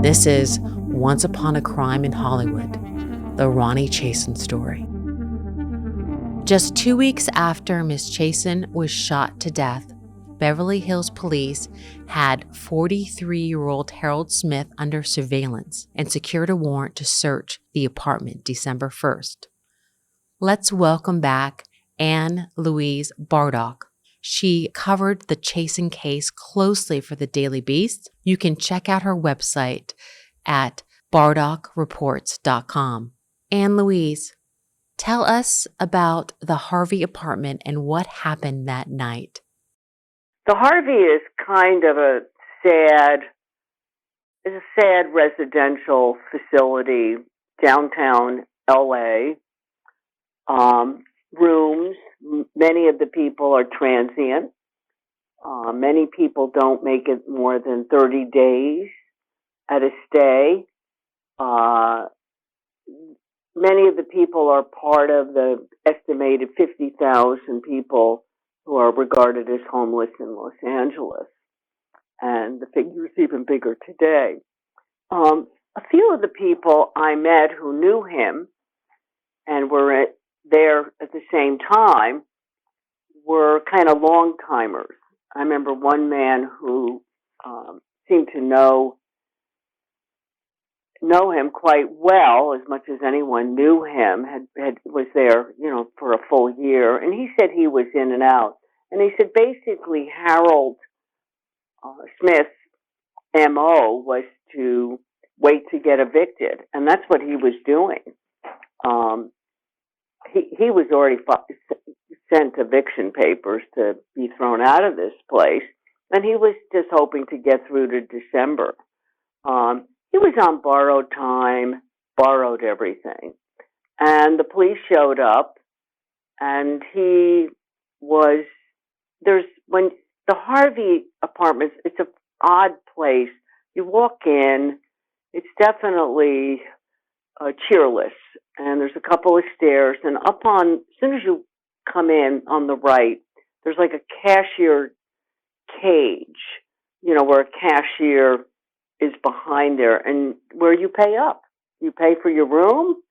This is Once Upon a Crime in Hollywood, the Ronni Chasen story. Just 2 weeks after Miss Chasen was shot to death, Beverly Hills police had 43-year-old Harold Smith under surveillance and secured a warrant to search the apartment December 1st. Let's welcome back Louise Bardach. She covered the Chasen case closely for the Daily Beast. You can check out her website at bardachreports.com. Louise, tell us about the Harvey apartment and what happened that night. The Harvey is kind of a sad residential facility, downtown LA. Rooms, many of the people are transient. Many people don't make it more than 30 days at a stay. Many of the people are part of the estimated 50,000 people who are regarded as homeless in Los Angeles. And the figure is even bigger today. A few of the people I met who knew him and were there at the same time were kind of long-timers. I remember one man who seemed to know him quite well, as much as anyone knew him, was there, for a full year. And he said he was in and out. And he said basically Harold Smith's MO was to wait to get evicted. And that's what he was doing. He was already sent eviction papers to be thrown out of this place, and he was just hoping to get through to December. He was on borrowed time, borrowed everything, and the police showed up, and when the Harvey Apartments, it's an odd place. You walk in, it's definitely cheerless. And there's a couple of stairs, and as soon as you come in on the right, there's like a cashier cage, where a cashier is behind there, and where you pay up. You pay for your room,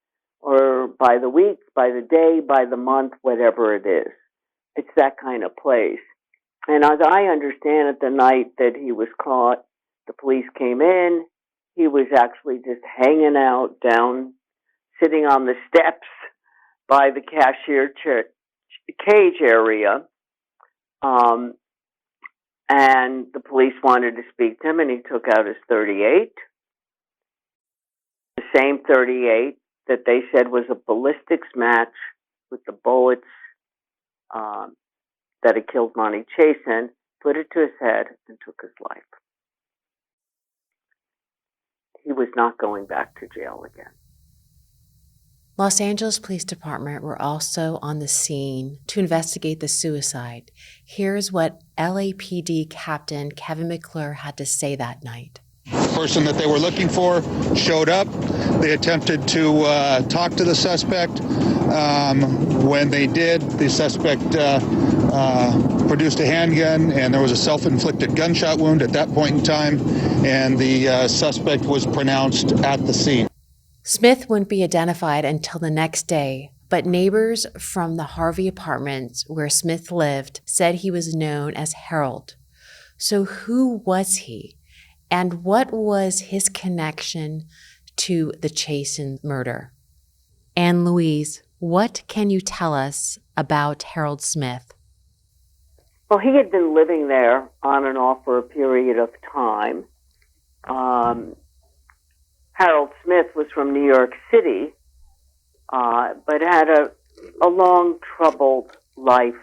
or by the week, by the day, by the month, whatever it is. It's that kind of place. And as I understand it, the night that he was caught, the police came in. He was actually just hanging out down, sitting on the steps by the cashier cage area. And the police wanted to speak to him, and he took out his .38. The same .38 that they said was a ballistics match with the bullets that had killed Ronni Chasen, put it to his head, and took his life. He was not going back to jail again. Los Angeles Police Department were also on the scene to investigate the suicide. Here's what LAPD Captain Kevin McClure had to say that night. The person that they were looking for showed up. They attempted to talk to the suspect. When they did, the suspect produced a handgun, and there was a self-inflicted gunshot wound at that point in time, and the suspect was pronounced at the scene. Smith wouldn't be identified until the next day, but neighbors from the Harvey Apartments where Smith lived said he was known as Harold. So who was he, and what was his connection to the Chasen murder? Louise, what can you tell us about Harold Smith? Well, he had been living there on and off for a period of time. Harold Smith was from New York City, but had a long troubled life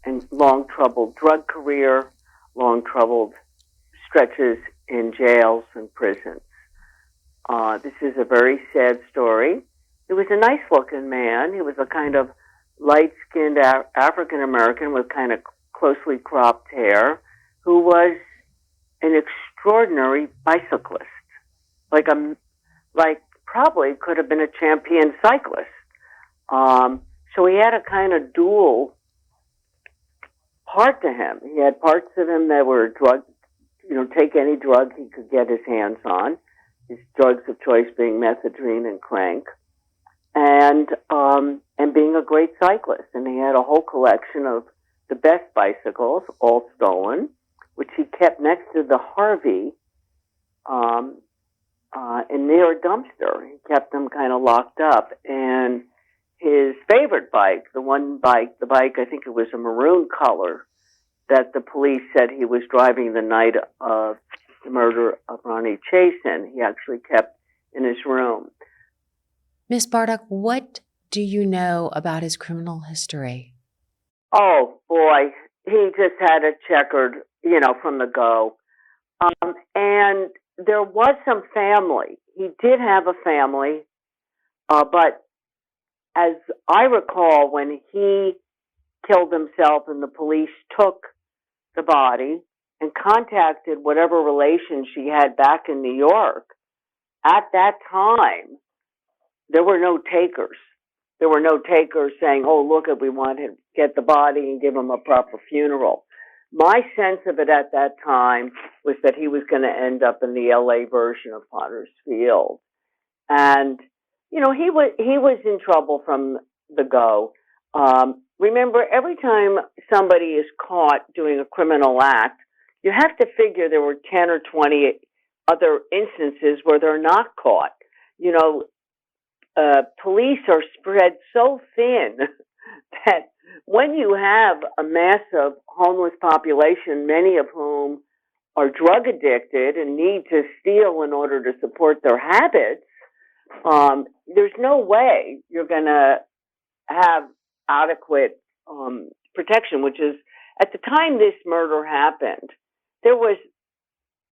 and long troubled drug career, long troubled stretches in jails and prisons. This is a very sad story. He was a nice looking man. He was a kind of light-skinned African American with kind of closely cropped hair, who was an extraordinary bicyclist, like probably could have been a champion cyclist. So he had a kind of dual part to him. He had parts of him that were drug, take any drug he could get his hands on. his drugs of choice being methadone and crank, and being a great cyclist. And he had a whole collection of the best bicycles, all stolen, which he kept next to the Harvey and near a dumpster. He kept them kind of locked up. And his favorite bike, the bike, I think it was a maroon color, that the police said he was driving the night of the murder of Ronni Chasen, he actually kept in his room. Miss Bardach, what do you know about his criminal history? Oh, boy. He just had a checkered, from the go. And there was some family. He did have a family, but as I recall, when he killed himself and the police took the body and contacted whatever relations she had back in New York, at that time, there were no takers. There were no takers saying, oh, look, we want to get the body and give him a proper funeral. My sense of it at that time was that he was going to end up in the LA version of Potter's Field. And, he was in trouble from the go. Remember, every time somebody is caught doing a criminal act, you have to figure there were 10 or 20 other instances where they're not caught. Police are spread so thin that when you have a massive homeless population, many of whom are drug addicted and need to steal in order to support their habits, there's no way you're going to have adequate protection, which is, at the time this murder happened, there was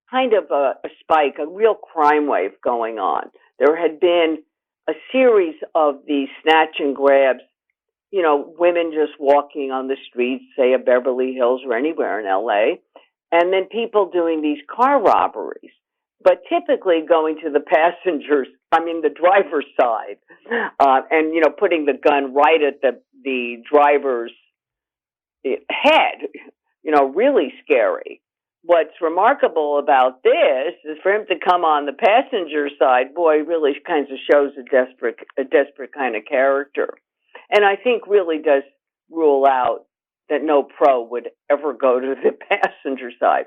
kind of a spike, a real crime wave going on. There had been a series of these snatch and grabs, women just walking on the streets, say of Beverly Hills or anywhere in LA, and then people doing these car robberies, but typically going to the the driver's side, and, putting the gun right at the driver's head, really scary. What's remarkable about this is for him to come on the passenger side, boy, really kind of shows a desperate kind of character. And I think really does rule out that no pro would ever go to the passenger side.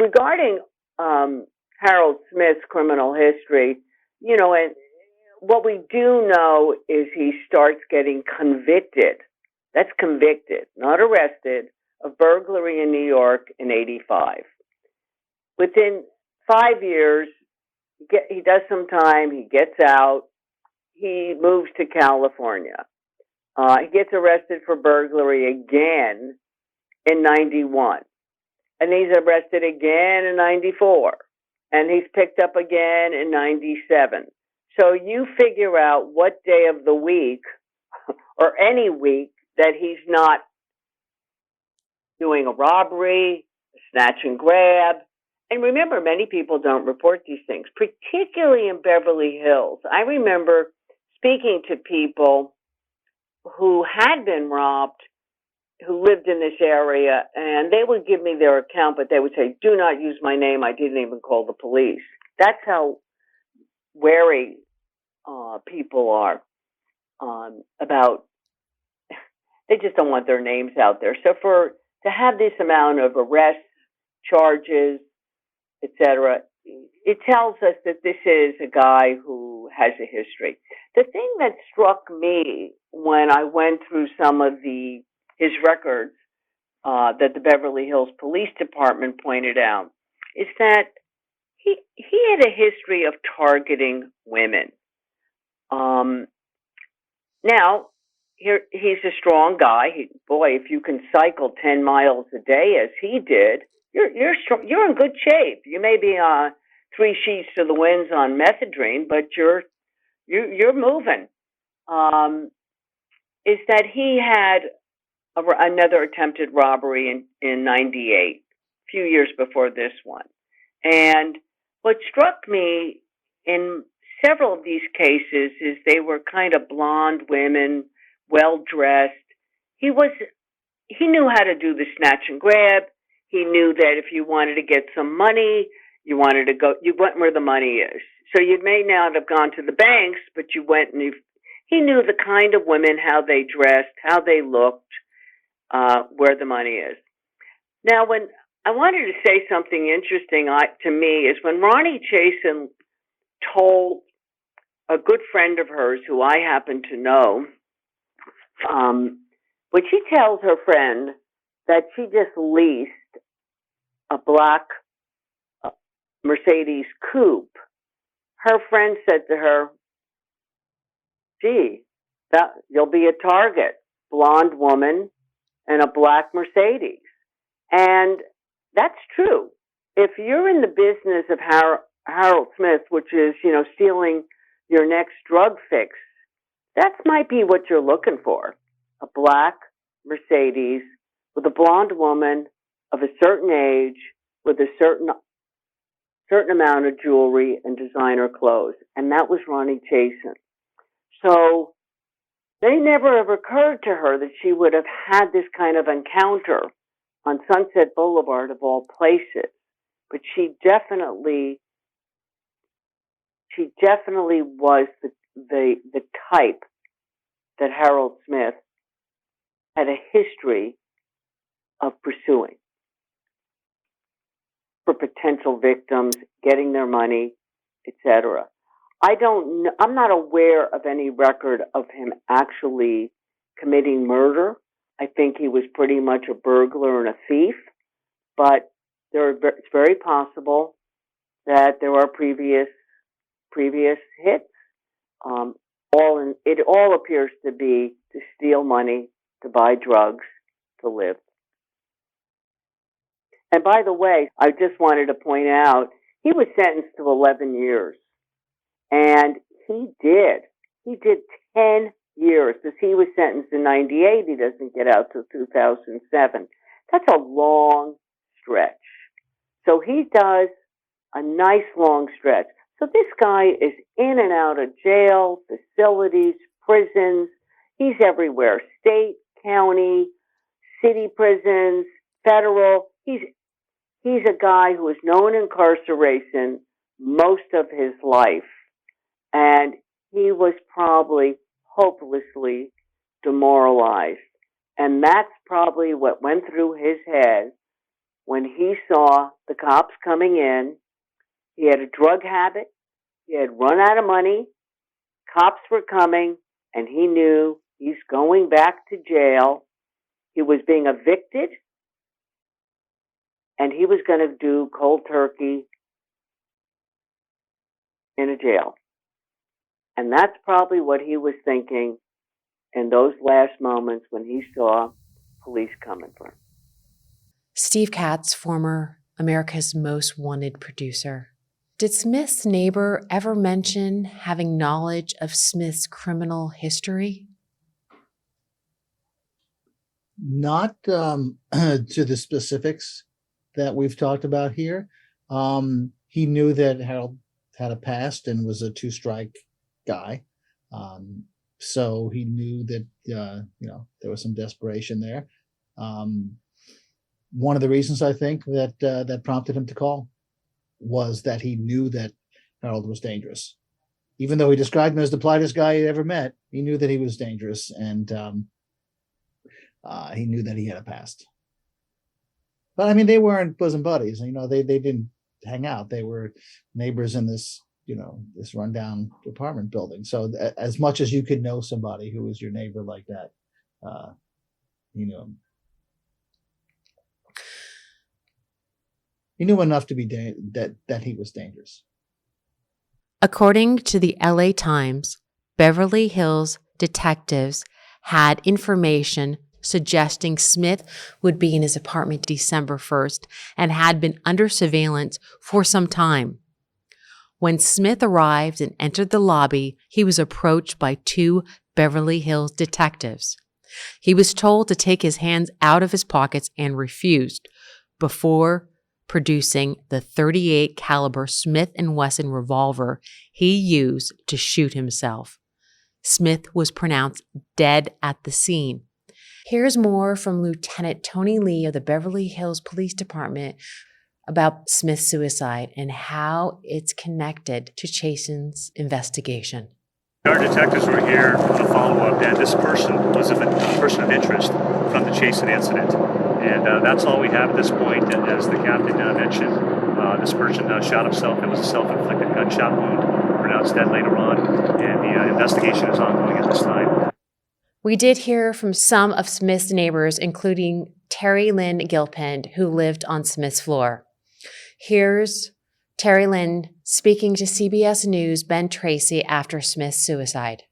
Regarding Harold Smith's criminal history, and what we do know is he starts getting convicted. That's convicted, not arrested, of burglary in New York in 1985. Within 5 years, he does some time, he gets out, he moves to California. He gets arrested for burglary again in 1991. And he's arrested again in 1994. And he's picked up again in 1997. So you figure out what day of the week, or any week, that he's not doing a robbery, a snatch and grab. And remember, many people don't report these things, particularly in Beverly Hills. I remember speaking to people who had been robbed, who lived in this area, and they would give me their account, but they would say, do not use my name. I didn't even call the police. That's how wary people are about, they just don't want their names out there. So to have this amount of arrests, charges, etc., it tells us that this is a guy who has a history. The thing that struck me when I went through some of his records that the Beverly Hills Police Department pointed out is that he had a history of targeting women. Now, he's a strong guy. Boy, if you can cycle 10 miles a day as he did, you're strong, you're in good shape. You may be 3 sheets to the winds on methadone, but you're moving. Is that he had another attempted robbery in 98, a few years before this one. And what struck me in several of these cases is they were kind of blonde women, well-dressed. He knew how to do the snatch and grab. He knew that if you wanted to get some money, you went where the money is. So you may not have gone to the banks, but you went and he knew the kind of women, how they dressed, how they looked, where the money is. Now, when I wanted to say something interesting to me is when Ronni Chasen told a good friend of hers who I happen to know, when she tells her friend that she just leased a black Mercedes coupe, her friend said to her, gee, that you'll be a target, blonde woman and a black Mercedes. And that's true. If you're in the business of Harold Smith, which is, stealing your next drug fix, that might be what you're looking for. A black Mercedes with a blonde woman of a certain age with a certain amount of jewelry and designer clothes. And that was Ronni Chasen. So they never have occurred to her that she would have had this kind of encounter on Sunset Boulevard of all places. But she definitely was the type that Harold Smith had a history of pursuing for potential victims, getting their money, etc. I'm not aware of any record of him actually committing murder. I think he was pretty much a burglar and a thief, but it's very possible that there are previous hits. It all appears to be to steal money, to buy drugs, to live. And by the way, I just wanted to point out, he was sentenced to 11 years. And he did 10 years, because he was sentenced in 98. He doesn't get out till 2007. That's a long stretch. So he does a nice long stretch. So this guy is in and out of jail, facilities, prisons. He's everywhere. State, county, city prisons, federal. He's a guy who has known incarceration most of his life. And he was probably hopelessly demoralized. And that's probably what went through his head when he saw the cops coming in. He had a drug habit. He had run out of money. Cops were coming, and he knew he's going back to jail. He was being evicted, and he was going to do cold turkey in a jail. And that's probably what he was thinking in those last moments when he saw police coming for him. Steve Katz, former America's Most Wanted producer. Did Smith's neighbor ever mention having knowledge of Smith's criminal history? Not to the specifics that we've talked about here. He knew that Harold had a past and was a two-strike guy. So he knew that, there was some desperation there. One of the reasons I think that prompted him to call was that he knew that Harold was dangerous. Even though he described him as the politest guy he'd ever met, he knew that he was dangerous, and he knew that he had a past. But I mean, they weren't bosom buddies. They didn't hang out. They were neighbors in this, this rundown apartment building. So as much as you could know somebody who was your neighbor like that, you knew him. He knew enough to be that he was dangerous. According to the LA Times, Beverly Hills detectives had information suggesting Smith would be in his apartment December 1st and had been under surveillance for some time. When Smith arrived and entered the lobby, he was approached by two Beverly Hills detectives. He was told to take his hands out of his pockets and refused, before producing the .38 caliber Smith & Wesson revolver he used to shoot himself. Smith was pronounced dead at the scene. Here's more from Lieutenant Tony Lee of the Beverly Hills Police Department about Smith's suicide and how it's connected to Chasen's investigation. Our detectives were here on a follow-up, and this person was a person of interest from the Chasen incident. And that's all we have at this point. And as the captain mentioned, this person shot himself. It was a self-inflicted gunshot wound, pronounced dead later on, and the investigation is ongoing at this time. We did hear from some of Smith's neighbors, including Terry Lynn Gilpin, who lived on Smith's floor. Here's Terry Lynn speaking to CBS News' Ben Tracy after Smith's suicide.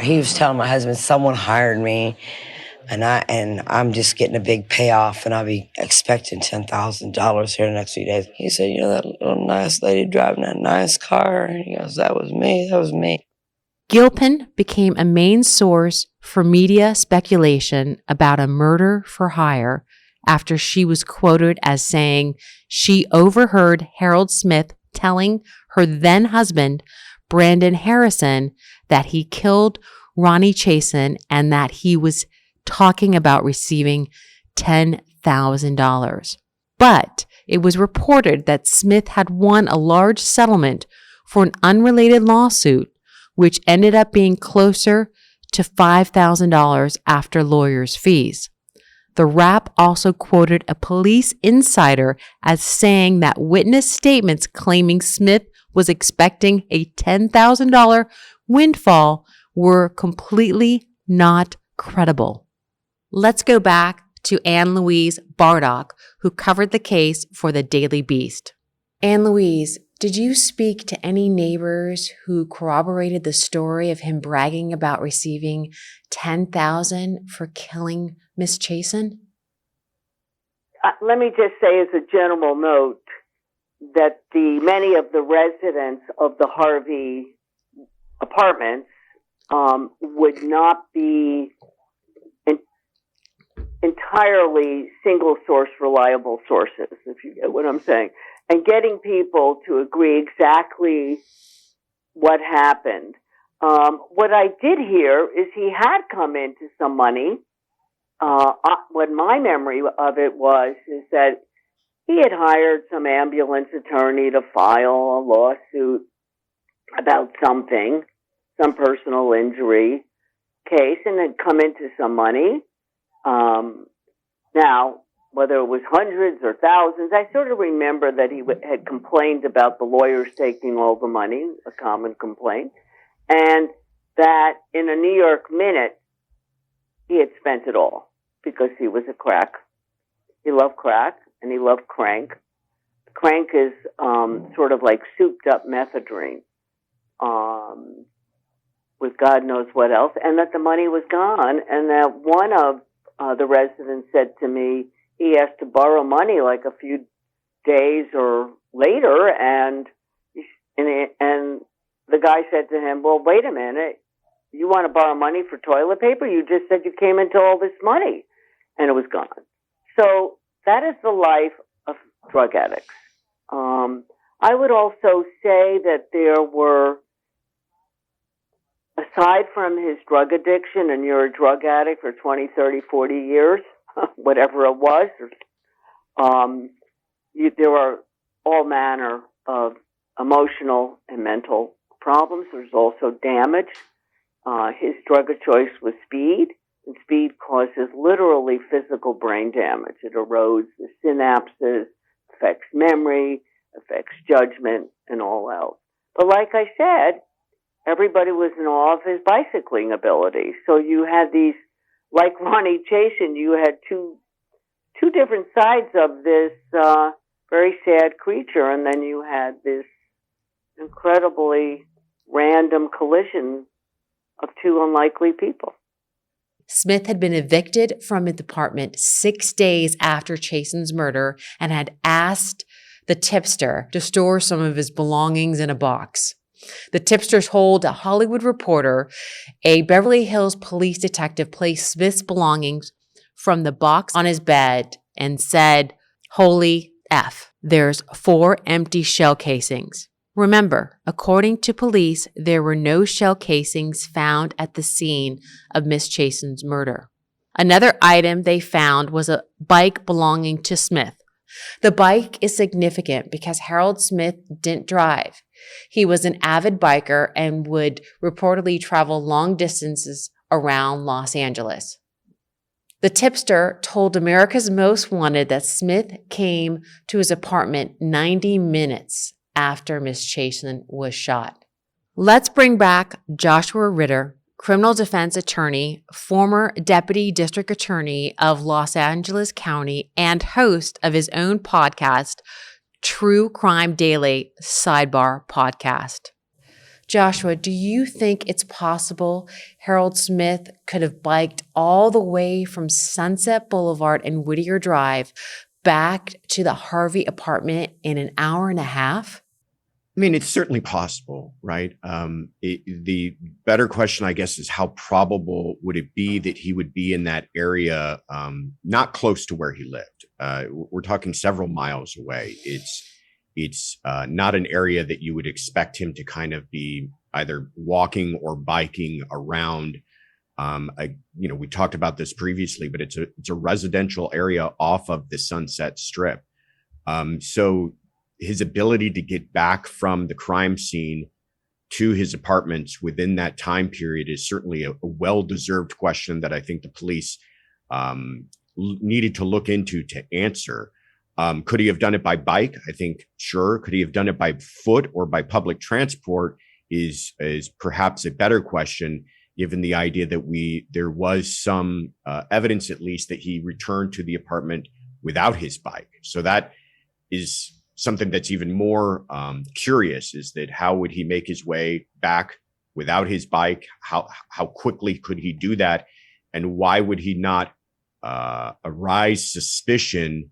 He was telling my husband, someone hired me, and I'm just getting a big payoff, and I'll be expecting $10,000 here in the next few days. He said, that little nice lady driving that nice car. And he goes, that was me. Gilpin became a main source for media speculation about a murder for hire after she was quoted as saying she overheard Harold Smith telling her then husband, Brandon Harrison, that he killed Ronni Chasen and that he was talking about receiving $10,000. But it was reported that Smith had won a large settlement for an unrelated lawsuit, which ended up being closer to $5,000 after lawyers' fees. The rap also quoted a police insider as saying that witness statements claiming Smith was expecting a $10,000 windfall were completely not credible. Let's go back to Louise Bardach, who covered the case for the Daily Beast. Louise, did you speak to any neighbors who corroborated the story of him bragging about receiving $10,000 for killing Miss Chasen? Let me just say as a general note that many of the residents of the Harvey Apartments would not be entirely single source reliable sources, if you get what I'm saying. And getting people to agree exactly what happened. What I did hear is he had come into some money. What my memory of it is that he had hired some ambulance attorney to file a lawsuit about something, some personal injury case, and had come into some money. Now, whether it was hundreds or thousands, I sort of remember that he had complained about the lawyers taking all the money, a common complaint, and that in a New York minute, he had spent it all because he was a crack. He loved crack and he loved crank. Crank is sort of like souped up methadone with God knows what else, and that the money was gone, and that one of the residents said to me, he asked to borrow money like a few days or later, and the guy said to him, well, wait a minute, you want to borrow money for toilet paper? You just said you came into all this money, and it was gone. So that is the life of drug addicts. I would also say that there were, aside from his drug addiction, and you're a drug addict for 20, 30, 40 years, whatever it was, there are all manner of emotional and mental problems. There's also damage. His drug of choice was speed, and speed causes literally physical brain damage. It erodes the synapses, affects memory, affects judgment, and all else. But like I said, everybody was in awe of his bicycling ability. So you had these, like Ronni Chasen, you had two different sides of this very sad creature, and then you had this incredibly random collision of two unlikely people. Smith had been evicted from his apartment 6 days after Chasen's murder and had asked the tipster to store some of his belongings in a box. The tipster told a Hollywood Reporter a Beverly Hills police detective placed Smith's belongings from the box on his bed and said, "Holy F, there's 4 empty shell casings." Remember, according to police, there were no shell casings found at the scene of Miss Chasen's murder. Another item they found was a bike belonging to Smith, The bike is significant because Harold Smith didn't drive. He was an avid biker and would reportedly travel long distances around Los Angeles. The tipster told America's Most Wanted that Smith came to his apartment 90 minutes after Miss Chasen was shot. Let's bring back Joshua Ritter, criminal defense attorney, former deputy district attorney of Los Angeles County, and host of his own podcast, True Crime Daily Sidebar Podcast. Joshua, do you think it's possible Harold Smith could have biked all the way from Sunset Boulevard and Whittier Drive back to the Harvey apartment in an hour and a half? I mean, it's certainly possible, right? The better question, I guess, is how probable would it be that he would be in that area, not close to where he lived? We're talking several miles away. It's not an area that you would expect him to kind of be either walking or biking around. We talked about this previously, but it's a residential area off of the Sunset Strip. So his ability to get back from the crime scene to his apartments within that time period is certainly a well-deserved question that I think the police needed to look into to answer. Could he have done it by bike? I think, sure. Could he have done it by foot or by public transport is perhaps a better question, given the idea that there was some evidence, at least, that he returned to the apartment without his bike. So that is something that's even more curious, is that how would he make his way back without his bike? How quickly could he do that? And why would he not raise suspicion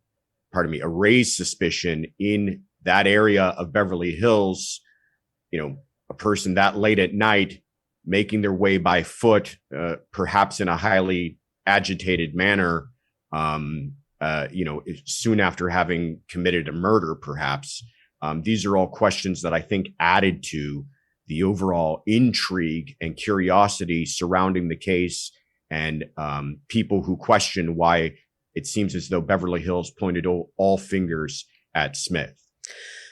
in that area of Beverly Hills? A person that late at night making their way by foot, perhaps in a highly agitated manner, soon after having committed a murder, perhaps. These are all questions that I think added to the overall intrigue and curiosity surrounding the case, and people who question why it seems as though Beverly Hills pointed all fingers at Smith.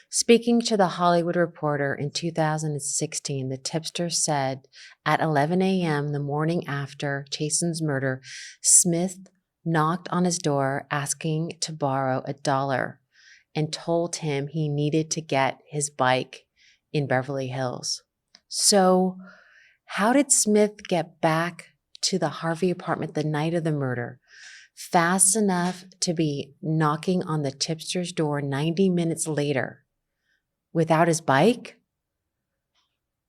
Speaking to The Hollywood Reporter in 2016, the tipster said at 11 a.m. the morning after Chasen's murder, Smith knocked on his door asking to borrow $1 and told him he needed to get his bike in Beverly Hills. So how did Smith get back to the Harvey apartment the night of the murder, fast enough to be knocking on the tipster's door 90 minutes later without his bike?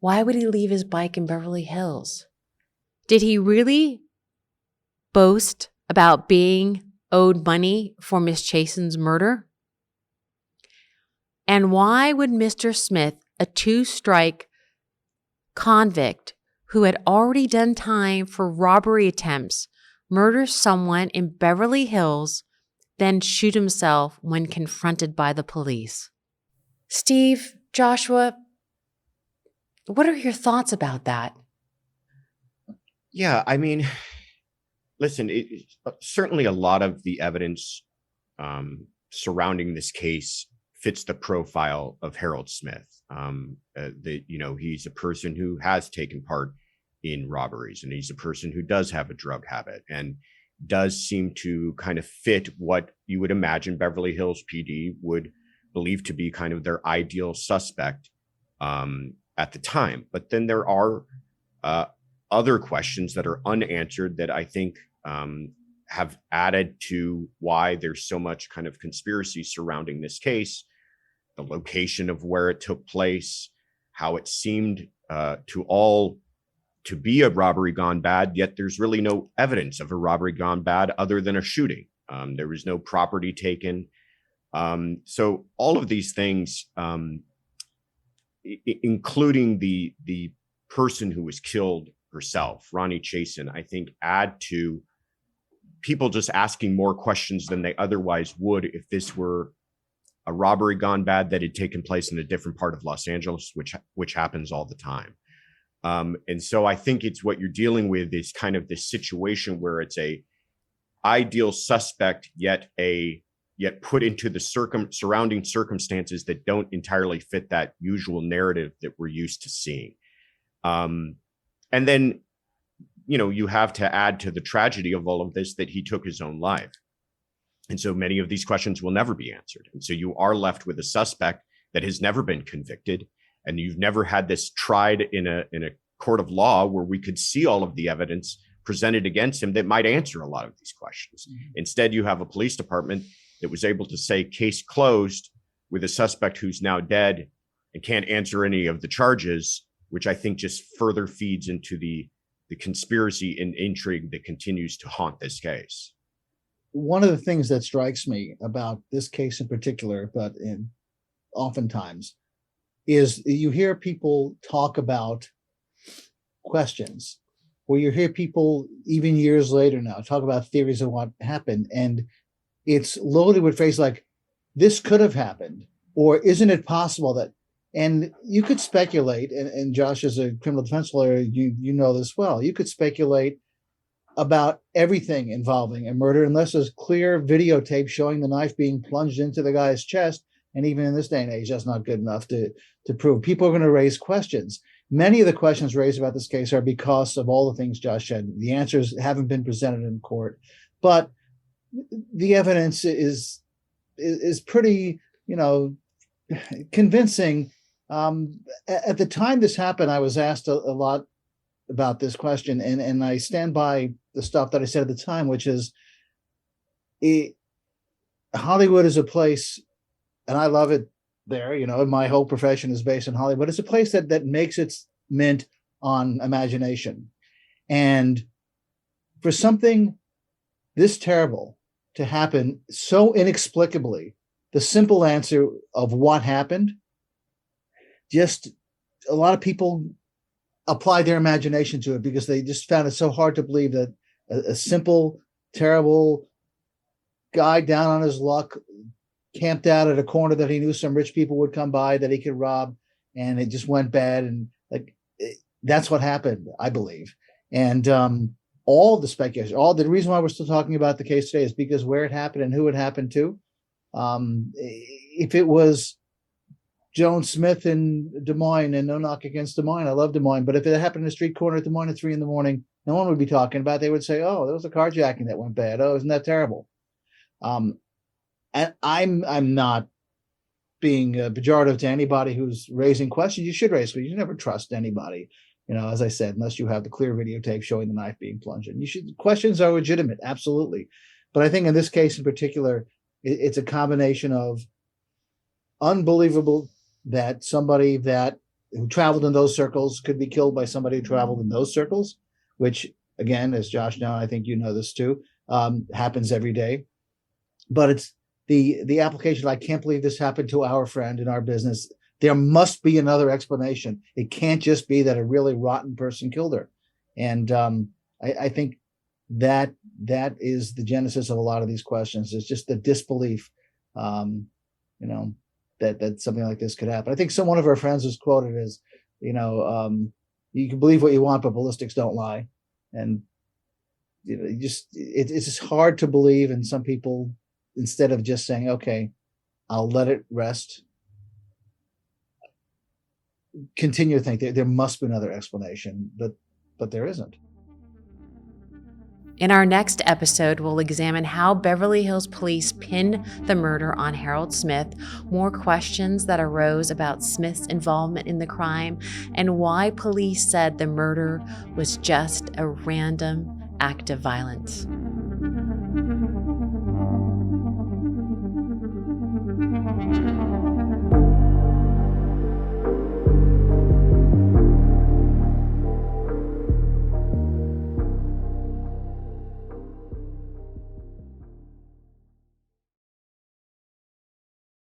Why would he leave his bike in Beverly Hills? Did he really boast about being owed money for Miss Chasen's murder? And why would Mr. Smith, a two-strike convict who had already done time for robbery attempts, murder someone in Beverly Hills, then shoot himself when confronted by the police? Steve, Joshua, what are your thoughts about that? Yeah, I mean, listen, certainly a lot of the evidence surrounding this case fits the profile of Harold Smith. He's a person who has taken part in robberies, and he's a person who does have a drug habit and does seem to kind of fit what you would imagine Beverly Hills PD would believe to be kind of their ideal suspect at the time. But then there are other questions that are unanswered that I think have added to why there's so much kind of conspiracy surrounding this case. The location of where it took place, how it seemed to be a robbery gone bad, yet there's really no evidence of a robbery gone bad other than a shooting. There was no property taken. So all of these things, including the person who was killed herself, Ronni Chasen, I think add to people just asking more questions than they otherwise would if this were a robbery gone bad that had taken place in a different part of Los Angeles, which happens all the time. And so I think it's what you're dealing with is kind of this situation where it's a ideal suspect, yet a yet put into the surrounding circumstances that don't entirely fit that usual narrative that we're used to seeing. And then, you have to add to the tragedy of all of this that he took his own life. And so many of these questions will never be answered. And so you are left with a suspect that has never been convicted, and you've never had this tried in a court of law where we could see all of the evidence presented against him that might answer a lot of these questions. Mm-hmm. Instead, you have a police department that was able to say case closed with a suspect who's now dead and can't answer any of the charges, which I think just further feeds into the conspiracy and intrigue that continues to haunt this case. One of the things that strikes me about this case in particular, but oftentimes, is you hear people talk about questions, or you hear people even years later now talk about theories of what happened, and it's loaded with phrases like, this could have happened, or isn't it possible that, and you could speculate, and Josh, as a criminal defense lawyer, you know this well, you could speculate about everything involving a murder unless there's clear videotape showing the knife being plunged into the guy's chest. And even in this day and age, that's not good enough to prove. People are going to raise questions. Many of the questions raised about this case are because of all the things Josh said. The answers haven't been presented in court, but the evidence is pretty, convincing. At the time this happened, I was asked a lot about this question, and I stand by the stuff that I said at the time, which is Hollywood is a place, and I love it there. My whole profession is based in Hollywood. It's a place that makes its mint on imagination. And for something this terrible to happen so inexplicably, the simple answer of what happened, just a lot of people apply their imagination to it because they just found it so hard to believe that a simple, terrible guy down on his luck camped out at a corner that he knew some rich people would come by that he could rob, and it just went bad. And that's what happened, I believe. And all the speculation, all the reason why we're still talking about the case today is because where it happened and who it happened to. If it was Joan Smith in Des Moines, and no knock against Des Moines, I love Des Moines, but if it happened in a street corner at Des Moines at 3 a.m, no one would be talking about it. They would say, oh, there was a carjacking that went bad. Oh, isn't that terrible? And I'm not being pejorative to anybody who's raising questions. You should raise questions. You never trust anybody, as I said, unless you have the clear videotape showing the knife being plunged in. Questions are legitimate, absolutely. But I think in this case in particular, it's a combination of unbelievable that somebody who traveled in those circles could be killed by somebody who traveled in those circles, which, again, as Josh knows, I think you know this too, happens every day. But it's the application. I can't believe this happened to our friend in our business. There must be another explanation. It can't just be that a really rotten person killed her. And I think that is the genesis of a lot of these questions. It's just the disbelief, that something like this could happen. I think one of our friends was quoted as, you can believe what you want, but ballistics don't lie. And it's just hard to believe. And some people, instead of just saying, okay, I'll let it rest, continue to think there must be another explanation, but there isn't. In our next episode, we'll examine how Beverly Hills police pinned the murder on Harold Smith, more questions that arose about Smith's involvement in the crime, and why police said the murder was just a random act of violence.